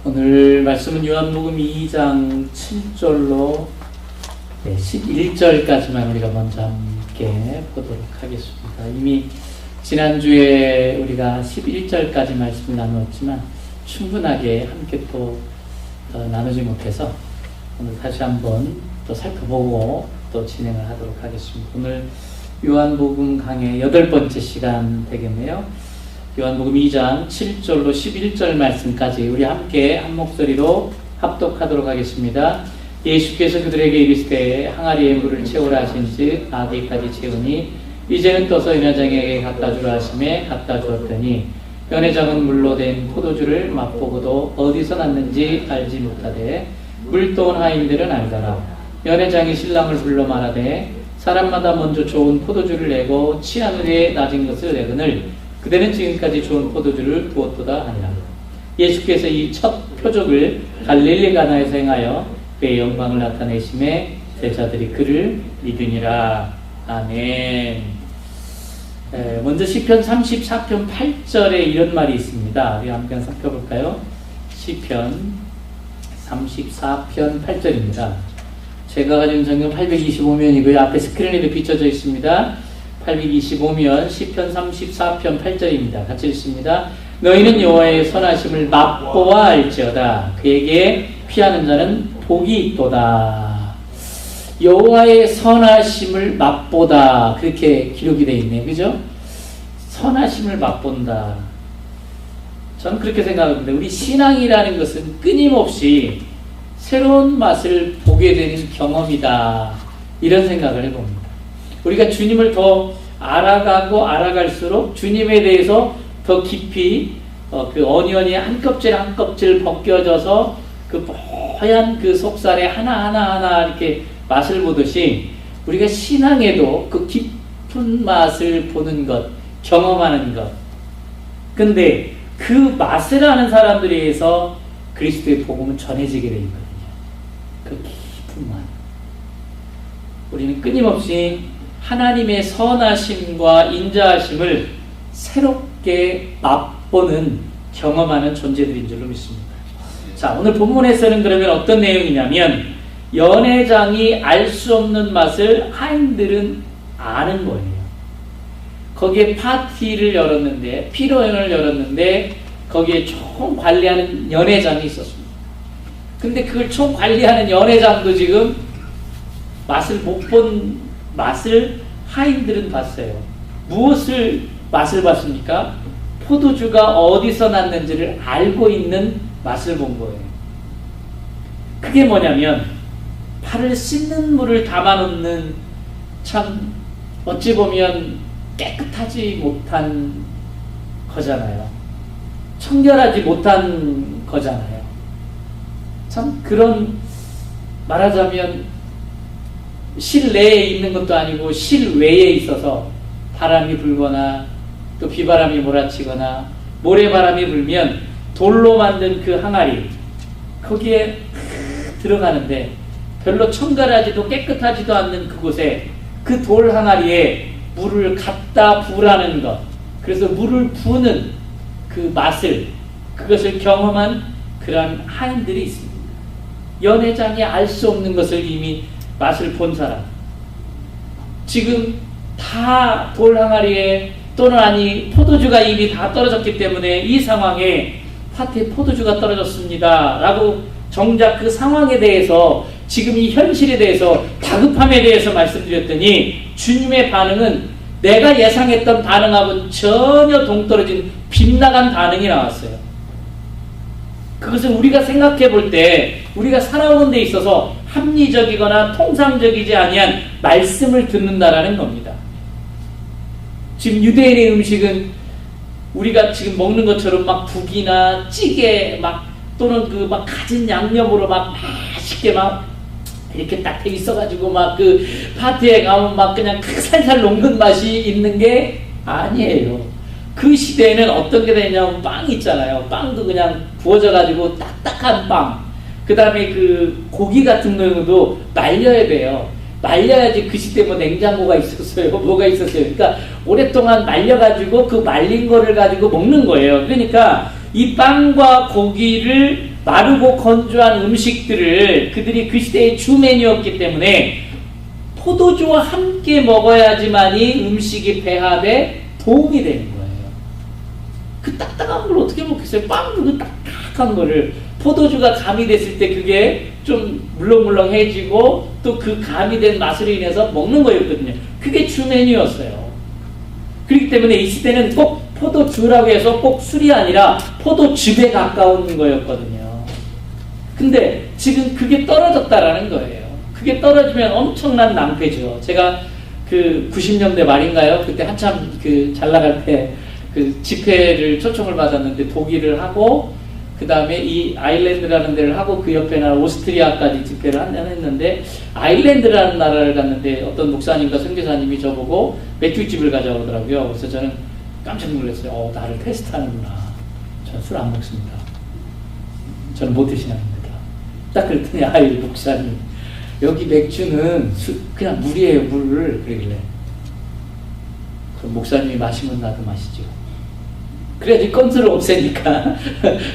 오늘 말씀은 요한복음 2장 7절로 11절까지만 우리가 먼저 함께 보도록 하겠습니다. 이미 지난주에 우리가 11절까지 말씀을 나누었지만 충분하게 함께 또 나누지 못해서 오늘 다시 한번 또 살펴보고 또 진행을 하도록 하겠습니다. 오늘 요한복음 강의 8번째 시간 되겠네요. 요한복음 2장 7절로 11절 말씀까지 우리 함께 한 목소리로 합독하도록 하겠습니다. 예수께서 그들에게 이르시되 항아리에 물을 채우라 하신즉 아기까지 채우니 이제는 떠서 연회장에게 갖다 주라 하심에 갖다 주었더니 연회장은 물로 된 포도주를 맛보고도 어디서 났는지 알지 못하되 물동원 하인들은 알더라. 연회장이 신랑을 불러 말하되 사람마다 먼저 좋은 포도주를 내고 취한 후에 낮은 것을 내거늘 그대는 지금까지 좋은 포도주를 두었도다 하니라. 예수께서 이 첫 표적을 갈릴리 가나에서 행하여 그의 영광을 나타내심에 제자들이 그를 믿으니라. 아멘. 먼저 시편 34편 8절에 이런 말이 있습니다. 우리 함께 살펴볼까요? 시편 34편 8절입니다. 제가 가진 성경 825면이고요. 앞에 스크린에도 비춰져 있습니다. 825면 시편 34편 8절입니다. 같이 읽습니다. 너희는 여호와의 선하심을 맛보아 알지어다. 그에게 피하는 자는 복이 있도다. 여호와의 선하심을 맛보다, 그렇게 기록이 되어 있네요. 그죠? 선하심을 맛본다. 저는 그렇게 생각합니다. 우리 신앙이라는 것은 끊임없이 새로운 맛을 보게 되는 경험이다, 이런 생각을 해봅니다. 우리가 주님을 더 알아가고 알아갈수록 주님에 대해서 더 깊이 그 어니언이 한 껍질 한 껍질 벗겨져서 그 뽀얀 그 속살에 하나하나 이렇게 맛을 보듯이 우리가 신앙에도 그 깊은 맛을 보는 것, 경험하는 것. 근데 그 맛을 아는 사람들에 의해서 그리스도의 복음은 전해지게 되어 있거든요. 그 깊은 맛. 우리는 끊임없이 하나님의 선하심과 인자하심을 새롭게 맛보는, 경험하는 존재들인 줄로 믿습니다. 자, 오늘 본문에서는 그러면 어떤 내용이냐면 연회장이 알 수 없는 맛을 하인들은 아는 거예요. 거기에 파티를 열었는데, 피로연을 열었는데 거기에 총 관리하는 연회장이 있었습니다. 근데 그걸 총 관리하는 연회장도 지금 맛을 못 본 맛을 하인들은 봤어요. 무엇을 맛을 봤습니까? 포도주가 어디서 났는지를 알고 있는 맛을 본 거예요. 그게 뭐냐면 팔을 씻는 물을 담아놓는, 참 어찌 보면 깨끗하지 못한 거잖아요. 청결하지 못한 거잖아요. 참 그런, 말하자면 실내에 있는 것도 아니고 실외에 있어서 바람이 불거나 또 비바람이 몰아치거나 모래바람이 불면 돌로 만든 그 항아리, 거기에 들어가는데 별로 청결하지도 깨끗하지도 않는 그곳에 그 돌 항아리에 물을 갖다 부으라는 것, 그래서 물을 부는 그 맛을, 그것을 경험한 그러한 하인들이 있습니다. 연회장이 알 수 없는 것을 이미 맛을 본 사람, 지금 다 돌 항아리에 또는 아니 포도주가 이미 다 떨어졌기 때문에 이 상황에 파티에 포도주가 떨어졌습니다 라고 정작 그 상황에 대해서, 지금 이 현실에 대해서, 다급함에 대해서 말씀드렸더니 주님의 반응은 내가 예상했던 반응하고는 전혀 동떨어진 빗나간 반응이 나왔어요. 그것은 우리가 생각해 볼 때, 우리가 살아오는 데 있어서 합리적이거나 통상적이지 아니한 말씀을 듣는다라는 겁니다. 지금 유대인의 음식은 우리가 지금 먹는 것처럼 막 국이나 찌개 막 또는 그 막 가진 양념으로 막 맛있게 막 이렇게 딱 돼 있어가지고 막 그 파티에 가면 막 그냥 살살 녹는 맛이 있는 게 아니에요. 그 시대에는 어떤 게 되냐면 빵 있잖아요. 빵도 그냥 구워져가지고 딱딱한 빵. 그 다음에 그 고기 같은 경우도 말려야 돼요. 말려야지. 그 시대 뭐 냉장고가 있었어요. 뭐가 있었어요. 그러니까 오랫동안 말려가지고 그 말린 거를 가지고 먹는 거예요. 그러니까 이 빵과 고기를 마르고 건조한 음식들을 그들이 그 시대의 주 메뉴였기 때문에 포도주와 함께 먹어야지만이 음식이 배합에 도움이 되는 거예요. 그 딱딱한 걸 어떻게 먹겠어요? 빵도 그 딱딱한 거를 포도주가 가미됐을 때 그게 좀 물렁물렁해지고 또 그 가미된 맛으로 인해서 먹는 거였거든요. 그게 주 메뉴였어요. 그렇기 때문에 이 시대는 꼭 포도주라고 해서 꼭 술이 아니라 포도즙에 가까운 거였거든요. 근데 지금 그게 떨어졌다라는 거예요. 그게 떨어지면 엄청난 낭패죠. 제가 그 90년대 말인가요? 그때 한참 그 잘 나갈 때 그 집회를 초청을 받았는데 독일을 하고 그 다음에 이 아일랜드라는 데를 하고 그 옆에 나라 오스트리아까지 집회를 했는데 아일랜드라는 나라를 갔는데 어떤 목사님과 선교사님이 저보고 맥주집을 가져오더라고요. 그래서 저는 깜짝 놀랐어요. 나를 테스트하는구나. 저는 술 안 먹습니다. 저는 모태 신앙입니다. 딱 그랬더니 아이 목사님 여기 맥주는 그냥 물이에요. 물을 그러길래 그럼 목사님이 마시면 나도 마시죠. 그래야지 건수를 없애니까.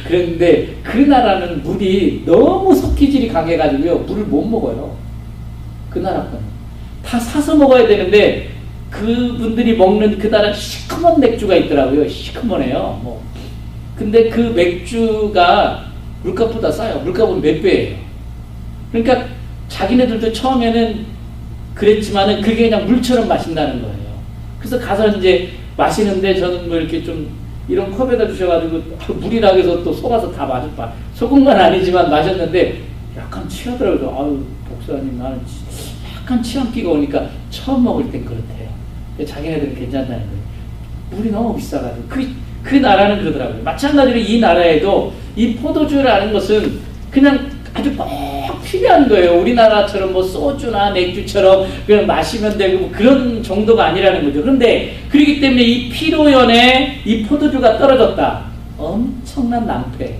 그런데 그 나라는 물이 너무 석기질이 강해가지고요. 물을 못 먹어요. 그 나라 거는. 다 사서 먹어야 되는데 그분들이 먹는 그 나라 시커먼 맥주가 있더라고요. 시커먼해요. 뭐. 근데 그 맥주가 물값보다 싸요. 물값은 몇 배예요. 그러니까 자기네들도 처음에는 그랬지만은 그게 그냥 물처럼 마신다는 거예요. 그래서 가서 이제 마시는데 저는 뭐 이렇게 좀 이런 컵에다 주셔가지고 물이라고 해서 또 속아서 다 마셨다. 속은 건 아니지만 마셨는데 약간 취하더라고요. 아유, 목사님 나는 약간 취향기가 오니까 처음 먹을 땐 그렇대요. 자기네들은 괜찮다는 거예요. 물이 너무 비싸가지고. 그 나라는 그러더라고요. 마찬가지로 이 나라에도 이 포도주라는 것은 그냥 아주 꼭 필요한 거예요. 우리나라처럼 뭐 소주나 맥주처럼 그냥 마시면 되고 뭐 그런 정도가 아니라는 거죠. 그런데 그렇기 때문에 이 피로연에 이 포도주가 떨어졌다. 엄청난 낭패.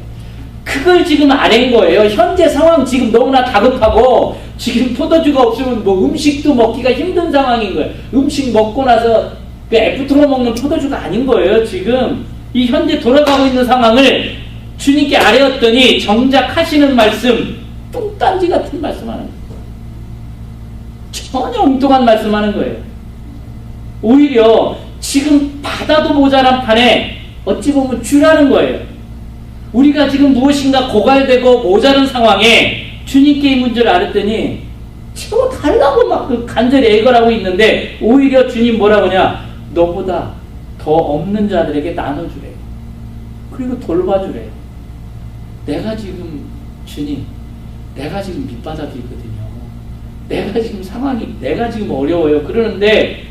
그걸 지금 아는 거예요. 현재 상황 지금 너무나 다급하고 지금 포도주가 없으면 뭐 음식도 먹기가 힘든 상황인 거예요. 음식 먹고 나서 그 애프터로 먹는 포도주가 아닌 거예요. 지금 이 현재 돌아가고 있는 상황을 주님께 아뢰었더니 정작 하시는 말씀 뚱딴지 같은 말씀하는 거예요. 전혀 엉뚱한 말씀하는 거예요. 오히려 지금 받아도 모자란 판에 어찌 보면 주라는 거예요. 우리가 지금 무엇인가 고갈되고 모자란 상황에 주님께 이 문제를 아뢰더니 지금 달라고 막 간절히 애걸하고 있는데 오히려 주님 뭐라고 하냐? 너보다 더 없는 자들에게 나눠주래요. 그리고 돌봐주래요. 내가 지금 주님 내가 지금 밑바닥이 있거든요. 내가 지금 상황이 내가 지금 어려워요. 그러는데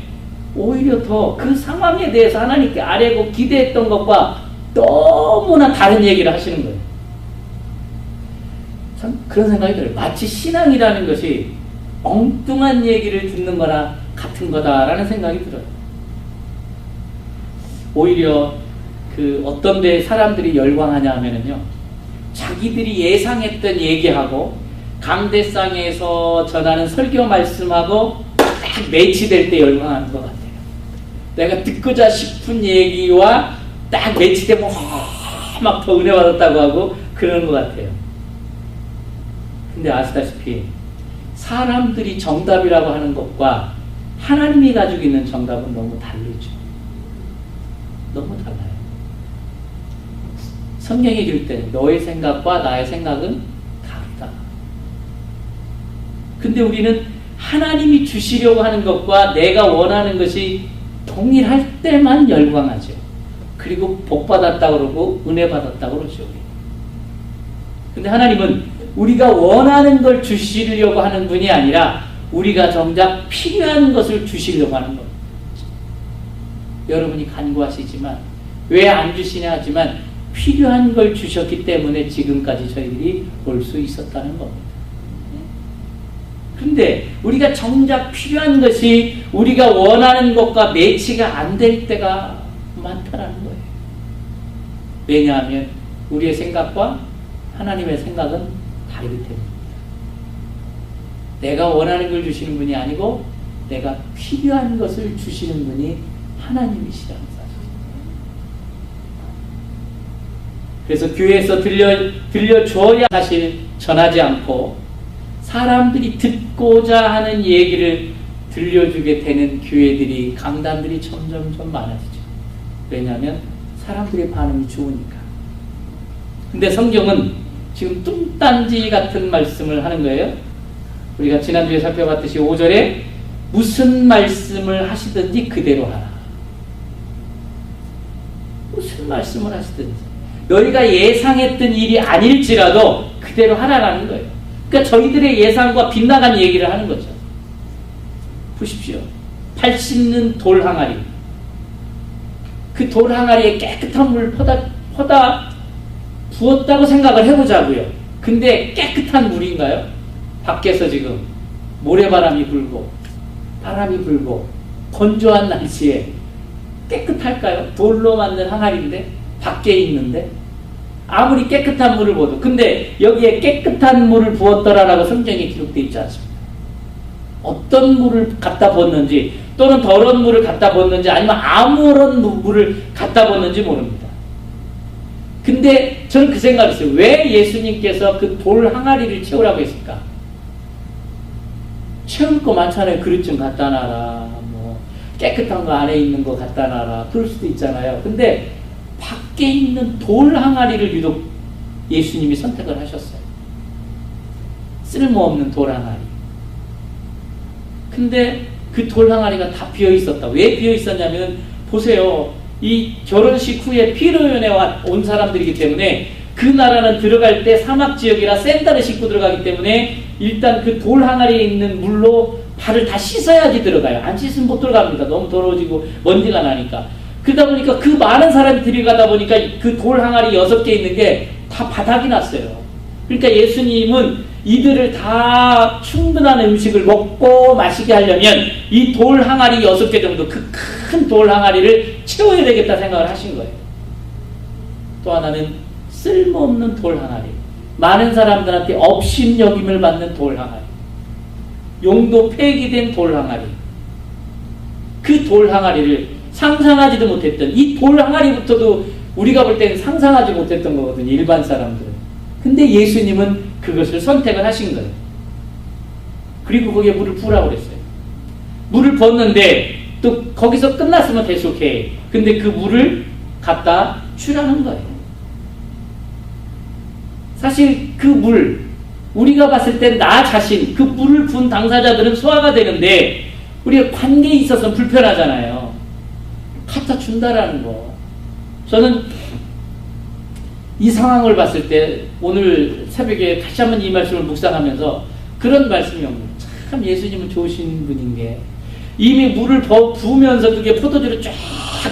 오히려 더 그 상황에 대해서 하나님께 아뢰고 기대했던 것과 너무나 다른 얘기를 하시는 거예요. 참 그런 생각이 들어요. 마치 신앙이라는 것이 엉뚱한 얘기를 듣는 거나 같은 거다라는 생각이 들어요. 오히려 그 어떤 데 사람들이 열광하냐 하면은요, 자기들이 예상했던 얘기하고 강대상에서 전하는 설교 말씀하고 딱 매치될 때 열광하는 것 같아요. 내가 듣고자 싶은 얘기와 딱 매치되면 막 더 은혜 받았다고 하고 그러는 것 같아요. 근데 아시다시피 사람들이 정답이라고 하는 것과 하나님이 가지고 있는 정답은 너무 다르죠. 너무 달라요. 성경이 이럴 때 너의 생각과 나의 생각은 다르다. 근데 우리는 하나님이 주시려고 하는 것과 내가 원하는 것이 동일할 때만 열광하죠. 그리고 복 받았다 그러고 은혜 받았다 그러죠. 근데 하나님은 우리가 원하는 걸 주시려고 하는 분이 아니라 우리가 정작 필요한 것을 주시려고 하는 겁니다. 여러분이 간구하시지만 왜 안 주시냐 하지만 필요한 걸 주셨기 때문에 지금까지 저희들이 올 수 있었다는 겁니다. 그런데 우리가 정작 필요한 것이 우리가 원하는 것과 매치가 안 될 때가 많다는 거예요. 왜냐하면 우리의 생각과 하나님의 생각은 다르기 때문입니다. 내가 원하는 걸 주시는 분이 아니고 내가 필요한 것을 주시는 분이 하나님이시라는 사실. 그래서 교회에서 들려줘야 사실 전하지 않고 사람들이 듣고자 하는 얘기를 들려주게 되는 교회들이, 강단들이 점점점 많아지죠. 왜냐하면 사람들의 반응이 좋으니까. 근데 성경은 지금 뚱딴지 같은 말씀을 하는 거예요. 우리가 지난주에 살펴봤듯이 5절에 무슨 말씀을 하시든지 그대로 하라. 무슨 말씀을 하시든지 너희가 예상했던 일이 아닐지라도 그대로 하라라는 거예요. 그러니까 저희들의 예상과 빗나간 얘기를 하는 거죠. 보십시오. 팔 씻는 돌 항아리. 그 돌 항아리에 깨끗한 물 퍼다 부었다고 생각을 해보자고요. 근데 깨끗한 물인가요? 밖에서 지금 모래바람이 불고 바람이 불고 건조한 날씨에 깨끗할까요? 돌로 만든 항아리인데 밖에 있는데 아무리 깨끗한 물을 부어도, 근데 여기에 깨끗한 물을 부었더라라고 성경에 기록되어 있지 않습니다. 어떤 물을 갖다 부었는지 또는 더러운 물을 갖다 부었는지 아니면 아무런 물을 갖다 부었는지 모릅니다. 근데 저는 그 생각을 했어요. 왜 예수님께서 그 돌 항아리를 채우라고 했을까? 채울 거 많잖아요. 그릇 좀 갖다 놔라, 뭐 깨끗한 거 안에 있는 거 갖다 놔라, 그럴 수도 있잖아요. 근데 밖에 있는 돌 항아리를 유독 예수님이 선택을 하셨어요. 쓸모없는 돌 항아리. 근데 그 돌 항아리가 다 비어 있었다. 왜 비어 있었냐면, 보세요. 이 결혼식 후에 피로연에 온 사람들이기 때문에 그 나라는 들어갈 때 사막 지역이라 샌들을 신고 들어가기 때문에 일단 그 돌 항아리에 있는 물로 발을 다 씻어야지 들어가요. 안 씻으면 못 들어갑니다. 너무 더러워지고 먼지가 나니까. 그러다 보니까 그 많은 사람이 들어가다 보니까 그 돌 항아리 6개 있는 게 다 바닥이 났어요. 그러니까 예수님은 이들을 다 충분한 음식을 먹고 마시게 하려면 이 돌 항아리 6개 정도, 그 큰 돌 항아리를 채워야 되겠다 생각을 하신 거예요. 또 하나는 쓸모없는 돌 항아리. 많은 사람들한테 업신여김을 받는 돌 항아리. 용도 폐기된 돌 항아리. 그 돌 항아리를 상상하지도 못했던, 이 돌 항아리부터도 우리가 볼 때는 상상하지 못했던 거거든요. 일반 사람들은. 근데 예수님은 그것을 선택을 하신 거예요. 그리고 거기에 물을 부으라고 그랬어요. 물을 부었는데 또 거기서 끝났으면 대속해. 근데 그 물을 갖다 주라는 거예요. 사실 그 물, 우리가 봤을 때 나 자신, 그 물을 부은 당사자들은 소화가 되는데 우리가 관계에 있어서 불편하잖아요. 갖다 준다라는 거. 저는 이 상황을 봤을 때 오늘 새벽에 다시 한번 이 말씀을 묵상하면서 그런 말씀이 옵니다. 참 예수님은 좋으신 분인 게, 이미 물을 부으면서 그게 포도주로 쫙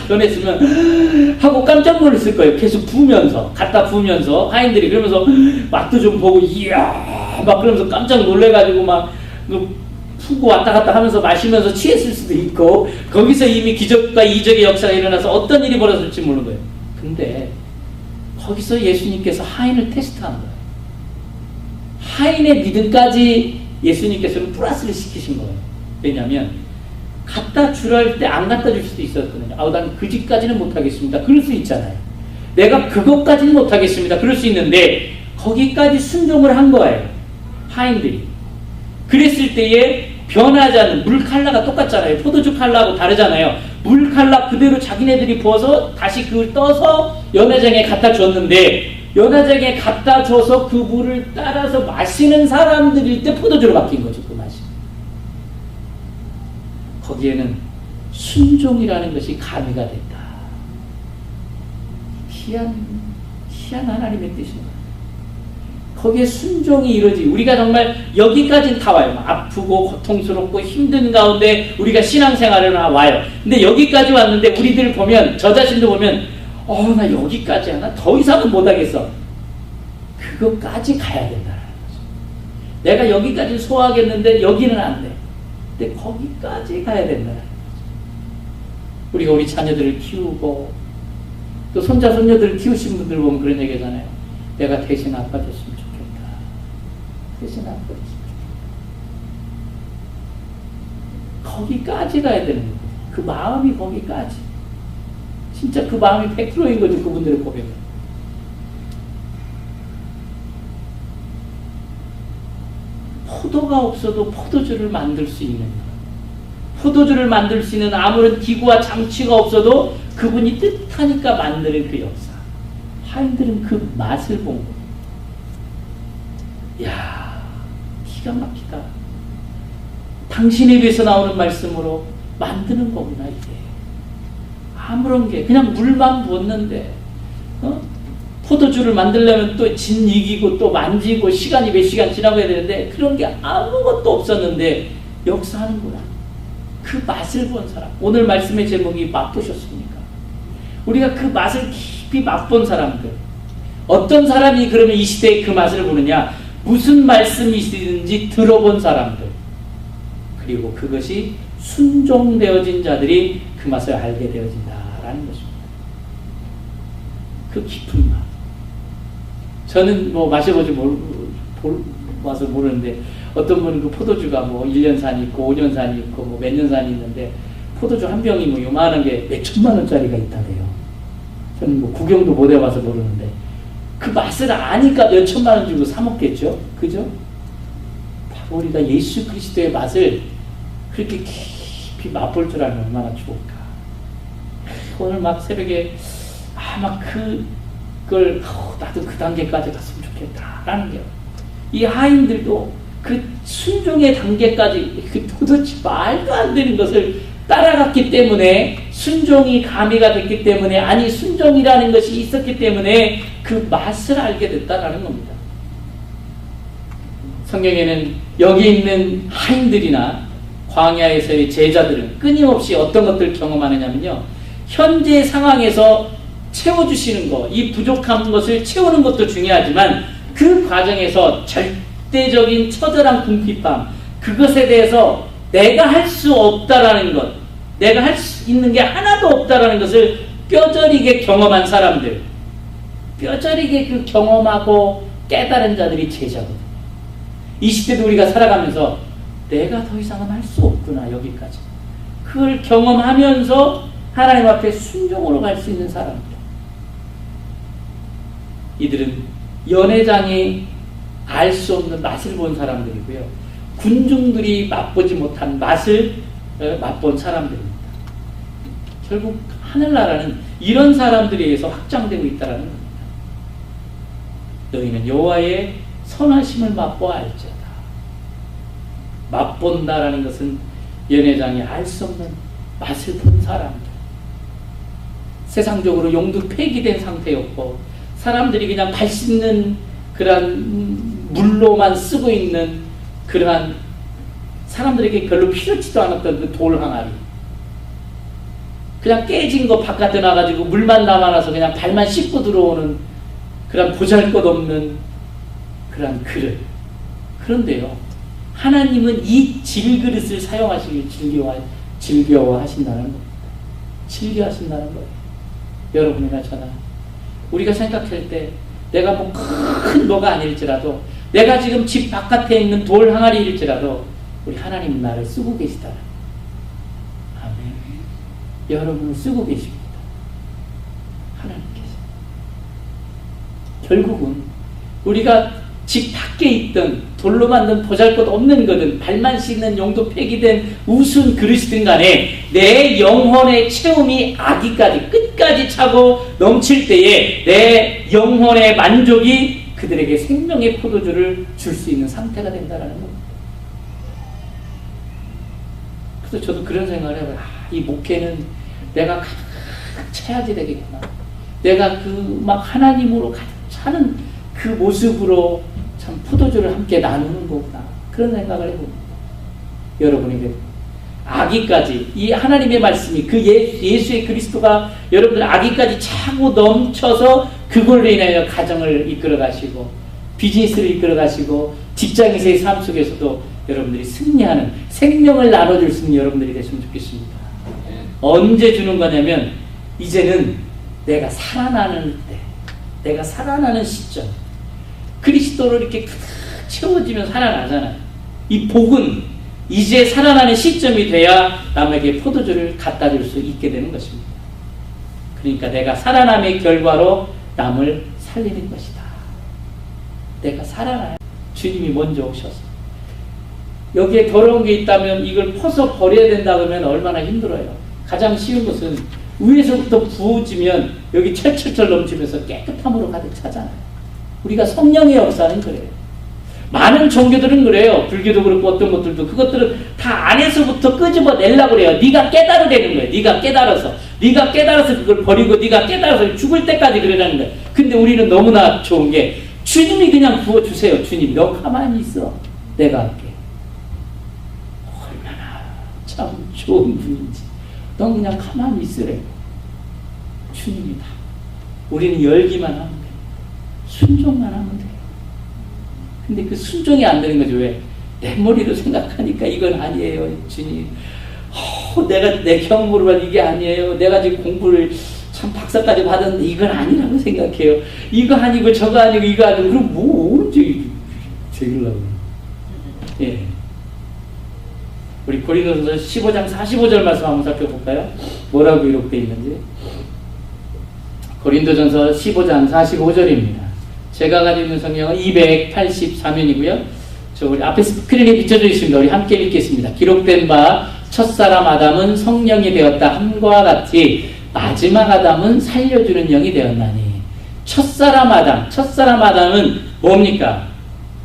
변했으면 하고 깜짝 놀랐을 거예요. 계속 부으면서, 갖다 부으면서 하인들이 그러면서 맛도 좀 보고 이야 막 그러면서 깜짝 놀래가지고 막 푸고 왔다 갔다 하면서 마시면서 취했을 수도 있고, 거기서 이미 기적과 이적의 역사가 일어나서 어떤 일이 벌어질지 모르는 거예요. 근데 거기서 예수님께서 하인을 테스트한 거예요. 하인의 믿음까지 예수님께서는 플러스를 시키신 거예요. 왜냐하면 갖다 주라 할 때 안 갖다 줄 수도 있었거든요. 난 그 집까지는 못하겠습니다. 그럴 수 있잖아요. 내가 그것까지는 못하겠습니다. 그럴 수 있는데 거기까지 순종을 한 거예요. 하인들이. 그랬을 때에 변하지 않는, 물 칼라가 똑같잖아요. 포도주 칼라하고 다르잖아요. 물 칼라 그대로 자기네들이 부어서 다시 그걸 떠서 연회장에 갖다 줬는데, 연회장에 갖다 줘서 그 물을 따라서 마시는 사람들일 때 포도주로 바뀐 거죠. 그 맛이. 거기에는 순종이라는 것이 가미가 됐다. 희한 하나님의 뜻입니다. 거기에 순종이 이루어지, 우리가 정말 여기까지는 다 와요. 아프고 고통스럽고 힘든 가운데 우리가 신앙생활을 와요. 근데 여기까지 왔는데 우리들 보면, 저 자신도 보면 나 여기까지 하나? 더 이상은 못하겠어. 그것까지 가야 된다는 거죠. 내가 여기까지 소화하겠는데 여기는 안 돼. 근데 거기까지 가야 된다는 거죠. 우리가 우리 자녀들을 키우고 또 손자 손녀들을 키우신 분들 보면 그런 얘기 하잖아요. 내가 대신 아빠 됐으면 좋겠다. 대신 아빠 됐으면 좋겠다. 거기까지 가야 되는 거예요. 그 마음이 거기까지. 진짜 그 마음이 100%인 거죠. 그분들의 고백은. 포도가 없어도 포도주를 만들 수 있는 것. 포도주를 만들 수 있는 아무런 기구와 장치가 없어도 그분이 뜻하니까 만드는 그 역사. 하인들은 그 맛을 본 거예요. 이야, 기가 막히다. 당신의 입에서 나오는 말씀으로 만드는 거구나, 이게. 아무런 게, 그냥 물만 부었는데, 포도주를 만들려면 또 진 이기고 또 만지고 시간이 몇 시간 지나고 해야 되는데, 그런 게 아무것도 없었는데, 역사하는구나. 그 맛을 본 사람. 오늘 말씀의 제목이 맛보셨습니까? 우리가 그 맛을 깊이 맛본 사람들. 어떤 사람이 그러면 이 시대에 그 맛을 보느냐? 무슨 말씀이 있든지 들어본 사람들. 그리고 그것이 순종되어진 자들이 그 맛을 알게 되어진다라는 것입니다. 그 깊은 맛. 저는 뭐 마셔보지 와서 모르는데, 어떤 분은 그 포도주가 뭐 1년 산이 있고 5년 산이 있고 뭐 몇 년 산이 있는데, 포도주 한 병이 뭐 요만한 게 몇 천만 원짜리가 있다래요. 저는 뭐 구경도 못 해봐서 모르는데, 그 맛을 아니까 몇 천만 원 주고 사 먹겠죠? 그죠? 바로 우리가 예수 그리스도의 맛을 그렇게 깊이 맛볼 줄 알면 얼마나 좋을까. 오늘 막 새벽에 막 그걸 나도 그 단계까지 갔으면 좋겠다라는 게, 이 하인들도 그 순종의 단계까지 그 도대체 말도 안 되는 것을 따라갔기 때문에, 순종이 가미가 됐기 때문에, 아니 순종이라는 것이 있었기 때문에 그 맛을 알게 됐다라는 겁니다. 성경에는 여기 있는 하인들이나 광야에서의 제자들은 끊임없이 어떤 것들을 경험하느냐면요, 현재 상황에서 채워주시는 것, 이 부족한 것을 채우는 것도 중요하지만 그 과정에서 절대적인 처절한 궁핍함, 그것에 대해서 내가 할 수 없다라는 것, 내가 할 수 있는 게 하나도 없다라는 것을 뼈저리게 경험한 사람들, 뼈저리게 그 경험하고 깨달은 자들이 제자거든요. 이 시대도 우리가 살아가면서 내가 더 이상은 할 수 없구나, 여기까지. 그걸 경험하면서 하나님 앞에 순종으로 갈 수 있는 사람들. 이들은 연회장이 알 수 없는 맛을 본 사람들이고요. 군중들이 맛보지 못한 맛을 맛본 사람들입니다. 결국 하늘나라는 이런 사람들에 의해서 확장되고 있다는 겁니다. 너희는 여호와의 선하심을 맛보아 알지어다. 맛본다라는 것은 연회장이 알 수 없는 맛을 본 사람들. 세상적으로 용도 폐기된 상태였고, 사람들이 그냥 발 씻는 그러한 물로만 쓰고 있는 그러한, 사람들에게 별로 필요치도 않았던 그 돌 항아리, 그냥 깨진 거 바깥에 나가지고 물만 남아나서 그냥 발만 씻고 들어오는 그런 보잘것없는 그런 그릇. 그런데요, 하나님은 이 질그릇을 사용하시길 즐겨하신다는 겁니다. 즐겨하신다는 거예요. 여러분이나 저나 우리가 생각할 때, 내가 뭐 큰 뭐가 아닐지라도, 내가 지금 집 바깥에 있는 돌 항아리일지라도 우리 하나님은 나를 쓰고 계시다. 아멘. 여러분을 쓰고 계십니다. 하나님께서. 결국은 우리가 집 밖에 있던 돌로 만든 보잘것 없는 거든, 발만 씻는 용도 폐기된 우스운 그릇이든 간에 내 영혼의 체험이 아기까지 끝까지 차고 넘칠 때에 내 영혼의 만족이 그들에게 생명의 포도주를 줄 수 있는 상태가 된다는 겁니다. 그래서 저도 그런 생각을 해봐요. 이 목회는 내가 가득 차야지 되겠구나. 내가 그 막 하나님으로 가득 차는 그 모습으로 참 포도주를 함께 나누는 거구나. 그런 생각을 해봅니다. 여러분에게 아기까지, 이 하나님의 말씀이, 그 예수의 그리스도가 여러분들 아기까지 차고 넘쳐서 그걸로 인하여 가정을 이끌어 가시고, 비즈니스를 이끌어 가시고, 직장에서의 삶 속에서도 여러분들이 승리하는, 생명을 나눠줄 수 있는 여러분들이 되시면 좋겠습니다. 언제 주는 거냐면, 이제는 내가 살아나는 때, 내가 살아나는 시점, 그리스도로 이렇게 가득 채워지면 살아나잖아요. 이 복은 이제 살아나는 시점이 돼야 남에게 포도주를 갖다 줄 수 있게 되는 것입니다. 그러니까 내가 살아남의 결과로 남을 살리는 것이다. 내가 살아나야 주님이 먼저 오셔서 여기에 더러운 게 있다면 이걸 퍼서 버려야 된다 그러면 얼마나 힘들어요. 가장 쉬운 것은 위에서부터 부어지면 여기 철철철 넘치면서 깨끗함으로 가득 차잖아요. 우리가 성령의 역사는 그래요. 많은 종교들은 그래요. 불교도 그렇고 어떤 것들도 그것들은 다 안에서부터 끄집어내려고 그래요. 네가 깨달아내는 거예요. 네가 깨달아서 그걸 버리고 네가 깨달아서 죽을 때까지 그러라는 거예요. 근데 우리는 너무나 좋은 게 주님이 그냥 부어주세요. 주님 너 가만히 있어. 내가 할게. 얼마나 참 좋은 분인지. 넌 그냥 가만히 있으래. 주님이다. 우리는 열기만 하면 돼. 순종만 하면 돼. 근데 그 순종이 안 되는 거죠. 왜? 내 머리로 생각하니까 이건 아니에요. 주님. 내가 내 경험으로만 이게 아니에요. 내가 지금 공부를 참 박사까지 받았는데 이건 아니라고 생각해요. 이거 아니고 저거 아니고 이거 아니고 그럼 뭐 언제 제일라고. 예. 우리 고린도전서 15장 45절 말씀 한번 살펴볼까요? 뭐라고 기록되어 있는지. 고린도전서 15장 45절입니다. 제가 가지고 있는 성경은 284면이고요. 저 우리 앞에 스크린에 비춰져 있습니다. 우리 함께 읽겠습니다. 기록된 바 첫사람 아담은 성령이 되었다 함과 같이 마지막 아담은 살려주는 영이 되었나니. 첫사람 아담은 뭡니까?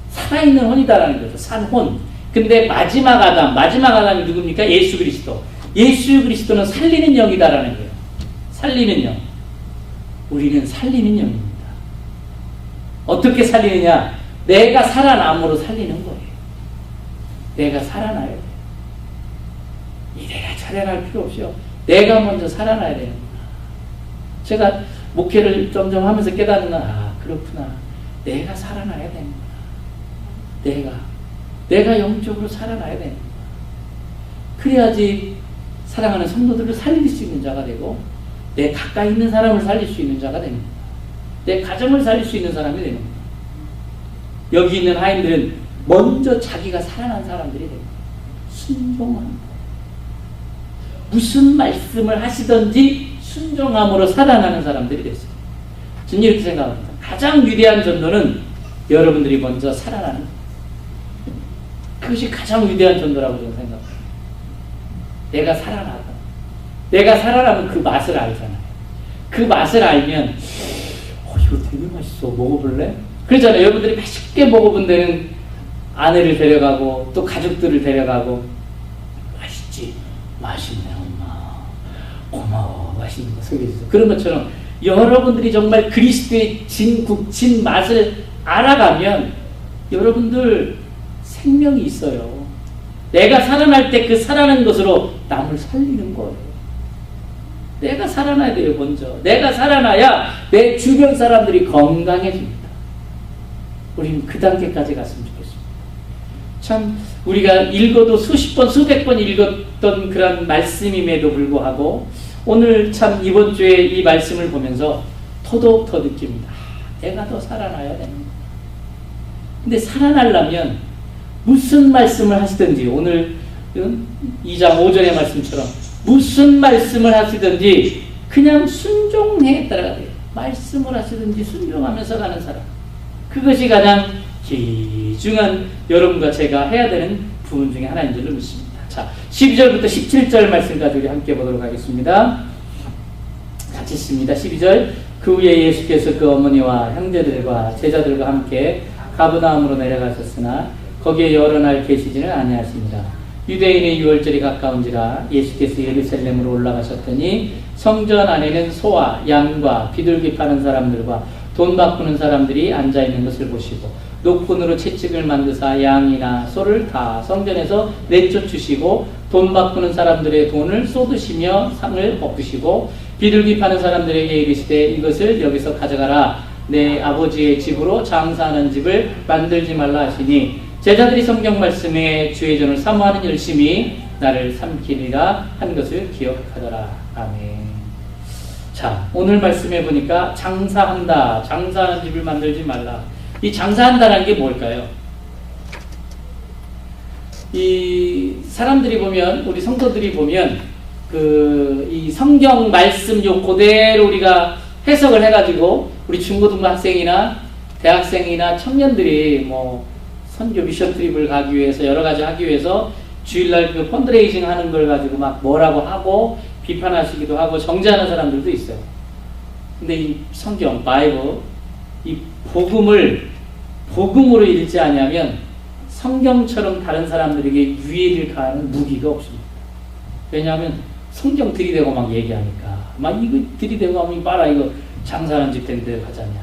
살아있는 혼이다라는 거죠. 산 혼. 근데 마지막 아담이 누굽니까? 예수 그리스도. 예수 그리스도는 살리는 영이다라는 거예요. 살리는 영. 우리는 살리는 영입니다. 어떻게 살리느냐? 내가 살아남으로 살리는 거예요. 내가 살아나야 돼요. 이래라 저래라 할 필요 없이요. 내가 먼저 살아나야 되는구나. 제가 목회를 점점 하면서 깨닫는 건 그렇구나. 내가 살아나야 되는구나. 내가 영적으로 살아나야 되는구나. 그래야지 사랑하는 성도들을 살릴 수 있는 자가 되고 내 가까이 있는 사람을 살릴 수 있는 자가 됩니다. 내 가정을 살릴 수 있는 사람이 되는 겁니다. 여기 있는 하인들은 먼저 자기가 살아난 사람들이 됩니다. 순종함. 무슨 말씀을 하시든지 순종함으로 살아나는 사람들이 됐어요. 저는 이렇게 생각합니다. 가장 위대한 전도는 여러분들이 먼저 살아나는 거예요. 그것이 가장 위대한 전도라고 저는 생각합니다. 내가 살아나다. 내가 살아나면 그 맛을 알잖아요. 그 맛을 알면 이거 되게 맛있어. 먹어볼래? 그러잖아요. 여러분들이 맛있게 먹어본 데는 아내를 데려가고 또 가족들을 데려가고 맛있지? 맛있네 엄마. 고마워. 맛있는 거 소개해주세요. 그런 것처럼 여러분들이 정말 그리스도의 진 맛을 알아가면 여러분들 생명이 있어요. 내가 살아날 때 그 살아난 것으로 남을 살리는 거예요. 내가 살아나야 돼요. 먼저 내가 살아나야 내 주변 사람들이 건강해집니다. 우리는 그 단계까지 갔으면 좋겠습니다. 참 우리가 읽어도 수십 번 수백 번 읽었던 그런 말씀임에도 불구하고 오늘 참 이번 주에 이 말씀을 보면서 더더욱 더 느낍니다. 내가 더 살아나야 됩니다. 근데 살아나려면 무슨 말씀을 하시든지 오늘 2장 5절의 말씀처럼 무슨 말씀을 하시든지 그냥 순종해 따라가야 돼요. 말씀을 하시든지 순종하면서 가는 사람. 그것이 가장 귀중한 여러분과 제가 해야 되는 부분 중에 하나인 줄로 믿습니다. 자, 12절부터 17절 말씀까지 우리 함께 보도록 하겠습니다. 같이 읽습니다. 12절. 그 후에 예수께서 그 어머니와 형제들과 제자들과 함께 가브나움으로 내려가셨으나 거기에 여러 날 계시지는 아니하십니다. 유대인의 유월절이 가까운지라 예수께서 예루살렘으로 올라가셨더니 성전 안에는 소와 양과 비둘기 파는 사람들과 돈 바꾸는 사람들이 앉아있는 것을 보시고 녹분으로 채찍을 만드사 양이나 소를 다 성전에서 내쫓으시고 돈 바꾸는 사람들의 돈을 쏟으시며 상을 엎으시고 비둘기 파는 사람들에게 이르시되 이것을 여기서 가져가라. 내 아버지의 집으로 장사하는 집을 만들지 말라 하시니 제자들이 성경 말씀에 주의 전을 사모하는 열심히 나를 삼키리라 한 것을 기억하더라. 아멘. 자, 오늘 말씀해 보니까 장사한다. 장사하는 집을 만들지 말라. 이 장사한다라는 게 뭘까요? 이 사람들이 보면, 우리 성도들이 보면 이 성경 말씀 요 그대로 우리가 해석을 해가지고 우리 중고등부 학생이나 대학생이나 청년들이 뭐 선교 미션 트립을 가기 위해서 여러 가지 하기 위해서 주일날 그 펀드레이징 하는 걸 가지고 막 뭐라고 하고 비판하시기도 하고 정죄하는 사람들도 있어요. 근데 이 성경, 바이블, 이 복음으로 읽지 않으면 성경처럼 다른 사람들에게 유해를 가하는 무기가 없습니다. 왜냐하면 성경 들이대고 막 얘기하니까 막 이거 들이대고 하면 봐라 이거 장사하는 집 된데 가자냐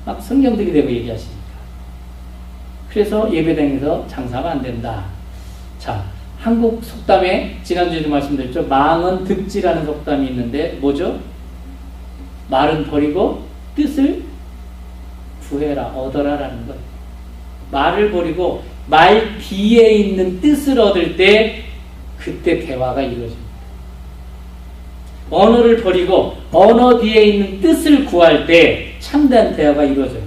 막 성경 들이대고 얘기하시니까 그래서 예배당에서 장사가 안 된다. 자, 한국 속담에 지난주에도 말씀드렸죠. 망은 득지라는 속담이 있는데 뭐죠? 말은 버리고 뜻을 구해라, 얻어라라는 거예요. 말을 버리고 말 뒤에 있는 뜻을 얻을 때 그때 대화가 이루어집니다. 언어를 버리고 언어 뒤에 있는 뜻을 구할 때 참된 대화가 이루어져요.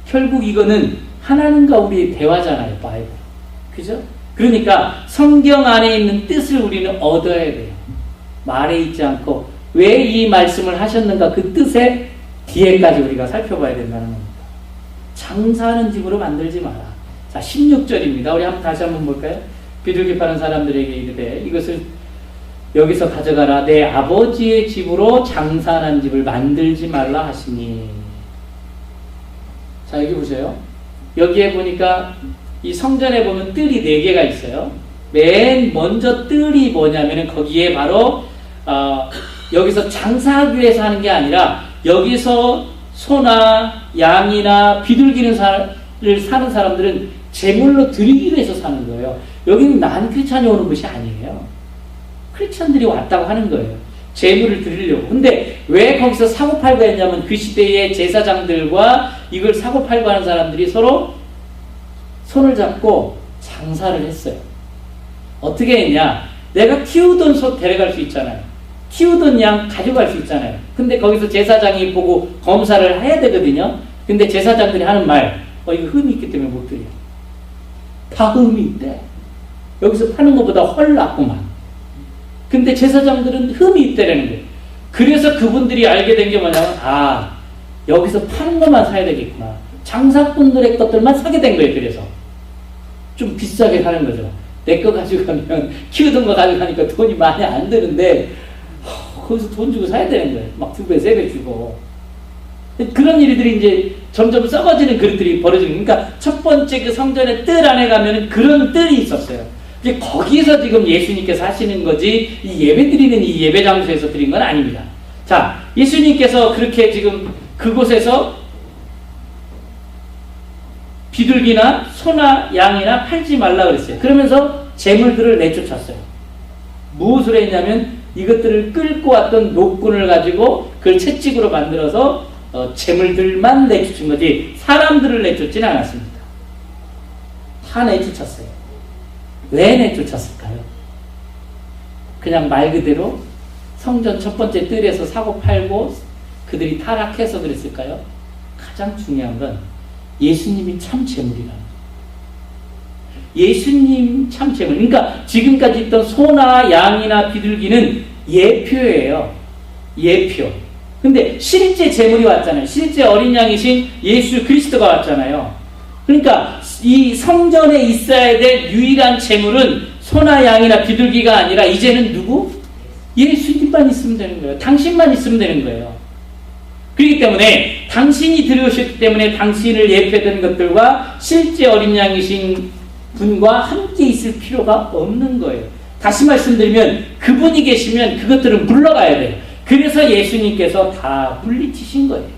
결국 이거는 하나님과 우리의 대화잖아요. 바이블. 그죠? 그러니까 성경 안에 있는 뜻을 우리는 얻어야 돼요. 말에 있지 않고 왜 이 말씀을 하셨는가 그 뜻의 뒤에까지 우리가 살펴봐야 된다는 겁니다. 장사하는 집으로 만들지 마라. 자, 16절입니다. 우리 다시 한번 볼까요? 비둘기 파는 사람들에게 이르되 이것을 여기서 가져가라. 내 아버지의 집으로 장사하는 집을 만들지 말라 하시니. 자, 여기 보세요. 여기에 보니까 이 성전에 보면 뜰이 4개가 있어요. 맨 먼저 뜰이 뭐냐면은 거기에 바로 여기서 장사하기 위해서 하는 게 아니라 여기서 소나 양이나 비둘기를 사는 사람들은 제물로 드리기 위해서 사는 거예요. 여기는 난 크리스찬이 오는 것이 아니에요. 크리스찬들이 왔다고 하는 거예요. 제물을 드리려고. 근데 왜 거기서 사고팔고 했냐면 그 시대의 제사장들과 이걸 사고팔고 하는 사람들이 서로 손을 잡고 장사를 했어요. 어떻게 했냐? 내가 키우던 소 데려갈 수 있잖아요. 키우던 양 가져갈 수 있잖아요. 근데 거기서 제사장이 보고 검사를 해야 되거든요. 근데 제사장들이 하는 말, 이거 흠이 있기 때문에 못 드려. 다 흠이 있대. 여기서 파는 것보다 훨 낫구만. 근데 제사장들은 흠이 있다라는 거예요. 그래서 그분들이 알게 된 게 뭐냐면, 여기서 파는 것만 사야 되겠구나. 장사꾼들의 것들만 사게 된 거예요. 그래서 좀 비싸게 사는 거죠. 내 거 가져가면 키우던 거 가져가니까 돈이 많이 안 드는데 거기서 돈 주고 사야 되는 거예요. 막 2배, 3배 주고. 그런 일들이 이제 점점 썩어지는 그릇들이 벌어지는. 그러니까 첫 번째 그 성전의 뜰 안에 가면은 그런 뜰이 있었어요. 이제 거기서 지금 예수님께서 하시는 거지 이 예배 드리는 이 예배 장소에서 드린 건 아닙니다. 자, 예수님께서 그렇게 지금 그곳에서 비둘기나 소나 양이나 팔지 말라 그랬어요. 그러면서 재물들을 내쫓았어요. 무엇을 했냐면 이것들을 끌고 왔던 노끈을 가지고 그걸 채찍으로 만들어서 재물들만 내쫓은 거지 사람들을 내쫓지는 않았습니다. 다 내쫓았어요. 왜 내쫓았을까요? 그냥 말 그대로 성전 첫 번째 뜰에서 사고 팔고 그들이 타락해서 그랬을까요? 가장 중요한 건 예수님이 참 재물이라는 거예요. 예수님 참 재물. 그러니까 지금까지 있던 소나 양이나 비둘기는 예표예요. 예표. 근데 실제 재물이 왔잖아요. 실제 어린 양이신 예수 그리스도가 왔잖아요. 그러니까 이 성전에 있어야 될 유일한 재물은 소나 양이나 비둘기가 아니라 이제는 누구? 예수님만 있으면 되는 거예요. 당신만 있으면 되는 거예요. 그렇기 때문에 당신이 들어오셨기 때문에 당신을 예표되는 것들과 실제 어린 양이신 분과 함께 있을 필요가 없는 거예요. 다시 말씀드리면 그분이 계시면 그것들은 물러가야 돼요. 그래서 예수님께서 다 물리치신 거예요.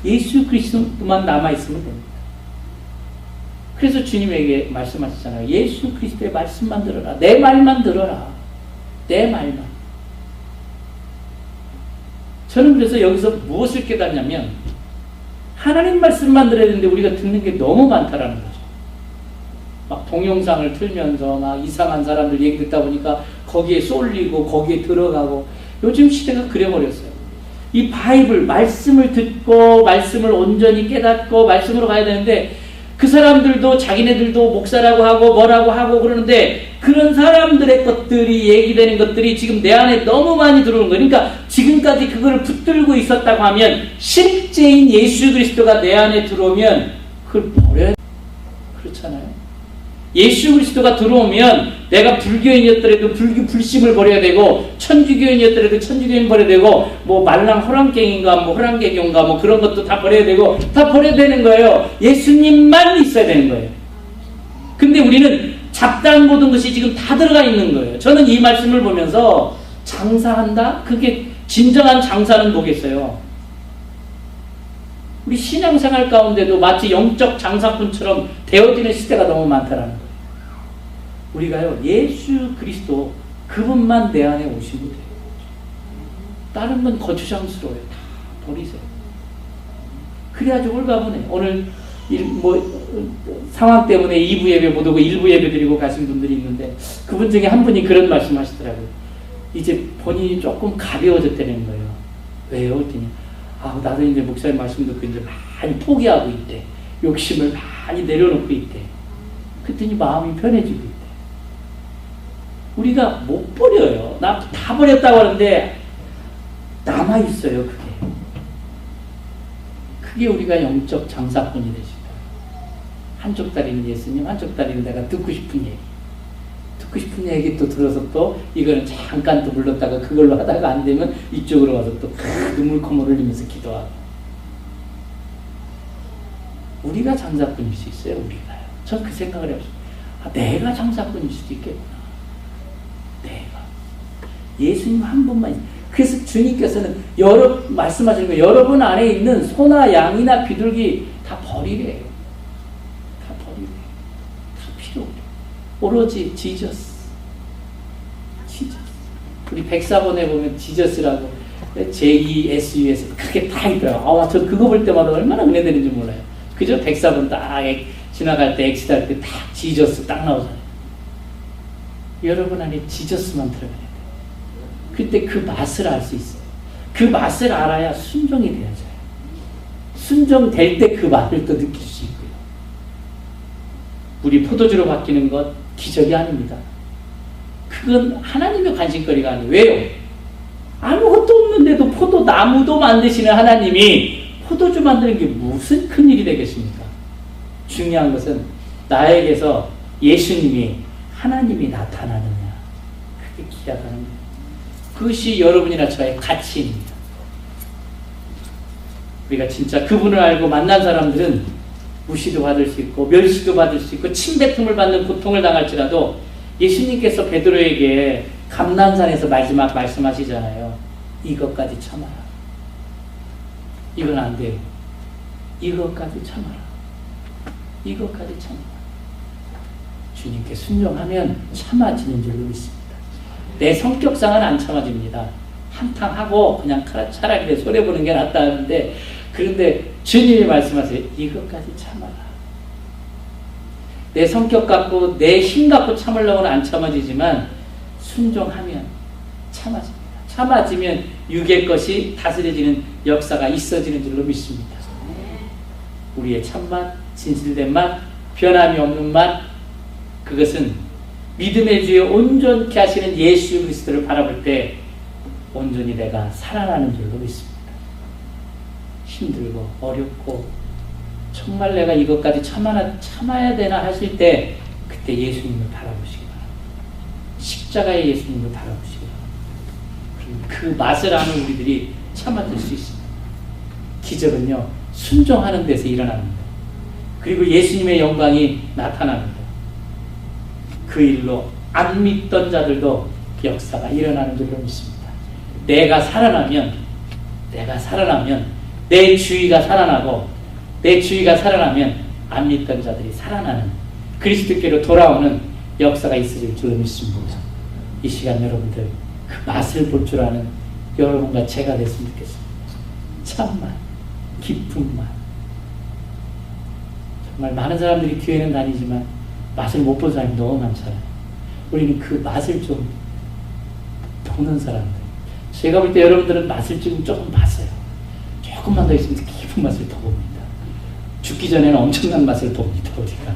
예수 그리스도만 남아있으면 됩니다. 그래서 주님에게 말씀하셨잖아요. 예수 그리스도의 말씀만 들어라. 내 말만 들어라. 내 말만. 저는 그래서 여기서 무엇을 깨닫냐면 하나님 말씀만 들어야 되는데 우리가 듣는 게 너무 많다라는 거죠. 막 동영상을 틀면서 막 이상한 사람들 얘기 듣다 보니까 거기에 쏠리고 거기에 들어가고 요즘 시대가 그래버렸어요. 이 바이블 말씀을 듣고 말씀을 온전히 깨닫고 말씀으로 가야 되는데 그 사람들도 자기네들도 목사라고 하고 뭐라고 하고 그러는데 그런 사람들의 것들이 얘기되는 것들이 지금 내 안에 너무 많이 들어오는 거예요. 그러니까 지금까지 그거를 붙들고 있었다고 하면 실제인 예수 그리스도가 내 안에 들어오면 그걸 버려야 돼요. 그렇잖아요. 예수 그리스도가 들어오면 내가 불교인이었더라도 불심을 버려야 되고, 천주교인이었더라도 천주교인 버려야 되고, 뭐 말랑 호랑갱인가 뭐 호랑개교인가 뭐 그런 것도 다 버려야 되고, 다 버려야 되는 거예요. 예수님만 있어야 되는 거예요. 근데 우리는 잡다한 모든 것이 지금 다 들어가 있는 거예요. 저는 이 말씀을 보면서 장사한다? 그게 진정한 장사는 뭐겠어요? 우리 신앙생활 가운데도 마치 영적 장사꾼처럼 되어지는 시대가 너무 많다라는 거예요. 우리가요, 예수 그리스도 그분만 내 안에 오시면 돼요. 다른 건 거추장스러워요. 다 버리세요. 그래야지 올가보네. 오늘 상황 때문에 2부 예배 못 오고 1부 예배 드리고 가신 분들이 있는데, 그분 중에 한 분이 그런 말씀 하시더라고요. 이제 본인이 조금 가벼워졌다는 거예요. 왜요? 그랬더니 나도 이제 목사님 말씀 듣고 이제 많이 포기하고 있대. 욕심을 많이 내려놓고 있대. 그랬더니 마음이 편해지고 있대. 우리가 못 버려요. 나 다 버렸다고 하는데 남아있어요. 그게 우리가 영적 장사꾼이 되시다. 한쪽 다리는 예수님, 한쪽 다리는 내가 듣고 싶은 얘기. 듣고 싶은 얘기 또 들어서 또 이거는 잠깐 또 불렀다가 그걸로 하다가 안 되면 이쪽으로 와서 또 눈물콧물 흘리면서 기도하고. 우리가 장사꾼일 수 있어요. 우리가요. 전 그 생각을 해봤어요. 내가 장사꾼일 수도 있겠구나. 내가. 예수님 한 분만. 그래서 주님께서는 말씀하시는 거, 여러분 안에 있는 소나 양이나 비둘기 다 버리래요. 다 버리래요. 다 필요 없어요. 오로지 지저스. 우리 백사본에 보면 지저스라고 JESU에서 크게 다 있더라고요. 저 그거 볼 때마다 얼마나 은혜되는지 몰라요. 그죠? 백사본 딱 지나갈 때 엑시트 할 때 딱 지저스 딱 나오잖아요. 여러분 안에 지저스만 들어가야 돼요. 그때 그 맛을 알 수 있어요. 그 맛을 알아야 순종이 되어져요. 순종될 때 그 맛을 또 느낄 수 있고요. 물이 포도주로 바뀌는 것 기적이 아닙니다. 그건 하나님의 관심거리가 아니에요. 왜요? 아무것도 없는데도 포도나무도 만드시는 하나님이 포도주 만드는 게 무슨 큰일이 되겠습니까? 중요한 것은 나에게서 예수님이, 하나님이 나타나느냐. 그게 귀하다는 거예요. 그것이 여러분이나 저의 가치입니다. 우리가 진짜 그분을 알고 만난 사람들은 무시도 받을 수 있고 멸시도 받을 수 있고 침뱉음을 받는 고통을 당할지라도, 예수님께서 베드로에게 감난산에서 마지막 말씀하시잖아요. 이것까지 참아라. 이건 안 돼요. 이것까지 참아라. 이것까지 참아라. 주님께 순종하면 참아지는 줄로 믿습니다. 내 성격상은 안 참아집니다. 한탕하고 그냥 차라리 내 손해보는 게 낫다 하는데, 그런데 주님이 말씀하세요. 이것까지 참아라. 내 성격 갖고 내 힘 갖고 참으려고는 안 참아지지만 순종하면 참아집니다. 참아지면 육의 것이 다스려지는 역사가 있어지는 줄로 믿습니다. 우리의 참맛, 진실된 맛, 변함이 없는 맛, 그것은 믿음의 주에 온전케 하시는 예수 그리스도를 바라볼 때 온전히 내가 살아나는 줄로 믿습니다. 힘들고 어렵고 정말 내가 이것까지 참아야 되나 하실 때, 그때 예수님을 바라보시기 바랍니다. 십자가의 예수님을 바라보시기 바랍니다. 그 맛을 아는 우리들이 참아들 수 있습니다. 기적은요, 순종하는 데서 일어납니다. 그리고 예수님의 영광이 나타납니다. 그 일로 안 믿던 자들도 역사가 일어나는 줄로 믿습니다. 내가 살아나면 내 주의가 살아나고, 내 주의가 살아나면 안 믿던 자들이 살아나는, 그리스도께로 돌아오는 역사가 있을 줄로 믿습니다. 이 시간 여러분들 그 맛을 볼 줄 아는 여러분과 제가 됐으면 좋겠습니다. 참맛, 기쁜 맛. 정말 많은 사람들이 교회는 다니지만 맛을 못 본 사람이 너무 많잖아요. 우리는 그 맛을 좀 보는 사람들. 제가 볼 때 여러분들은 맛을 지금 조금 봤어요. 조금만 더 있으면 깊은 맛을 더 봅니다. 죽기 전에는 엄청난 맛을 봅니다, 우리가.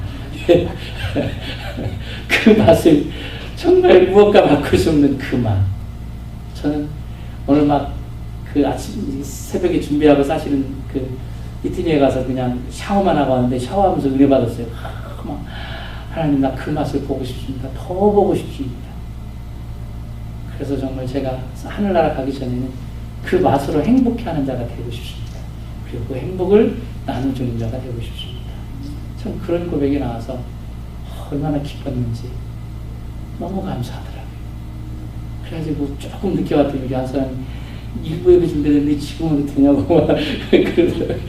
그 맛을 정말 무엇과 바꿀 수 없는 그 맛. 저는 오늘 그 아침 새벽에 준비하고 사실은 그 이태리에 가서 그냥 샤워만 하고 왔는데, 샤워하면서 은혜 받았어요. 하나님 나 그 맛을 보고 싶습니다. 더 보고 싶습니다. 그래서 정말 제가 하늘나라 가기 전에는 그 맛으로 행복해하는 자가 되고 싶습니다. 그리고 그 행복을 나눠주는 자가 되고 싶습니다. 참 그런 고백이 나와서 얼마나 기뻤는지 너무 감사하더라고요. 그래가지고 조금 늦게 왔더니 우리 한 사람이 일부 예배 준비했는데 지금은 되냐고 그러더라고요.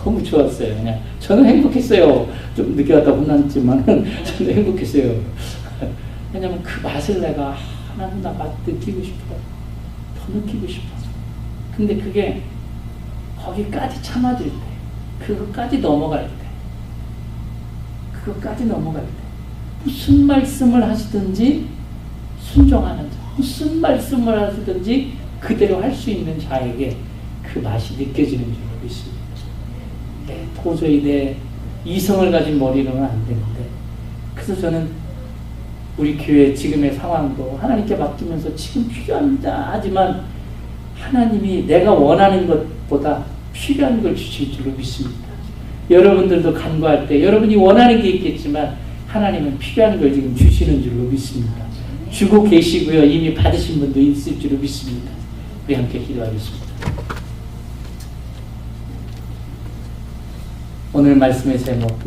너무 좋았어요. 그냥 저는 행복했어요. 좀 늦게 왔다 혼났지만 저는 행복했어요. 왜냐면 그 맛을 내가 하나님 나 맛 느끼고 싶어. 더 느끼고 싶어서. 근데 그게 거기까지 참아줄 때, 그거까지 넘어갈 때, 무슨 말씀을 하시든지 순종하는 자, 무슨 말씀을 하시든지 그대로 할 수 있는 자에게 그 맛이 느껴지는 줄 믿습니다. 도저히 내 이성을 가진 머리로는 안 되는데, 그래서 저는 우리 교회 지금의 상황도 하나님께 맡기면서 지금 필요합니다 하지만 하나님이 내가 원하는 것보다 필요한 걸 주실 줄로 믿습니다. 여러분들도 간구할 때 여러분이 원하는 게 있겠지만 하나님은 필요한 걸 지금 주시는 줄로 믿습니다. 주고 계시고요. 이미 받으신 분도 있을 줄로 믿습니다. 우리 함께 기도하겠습니다. 오늘 말씀의 제목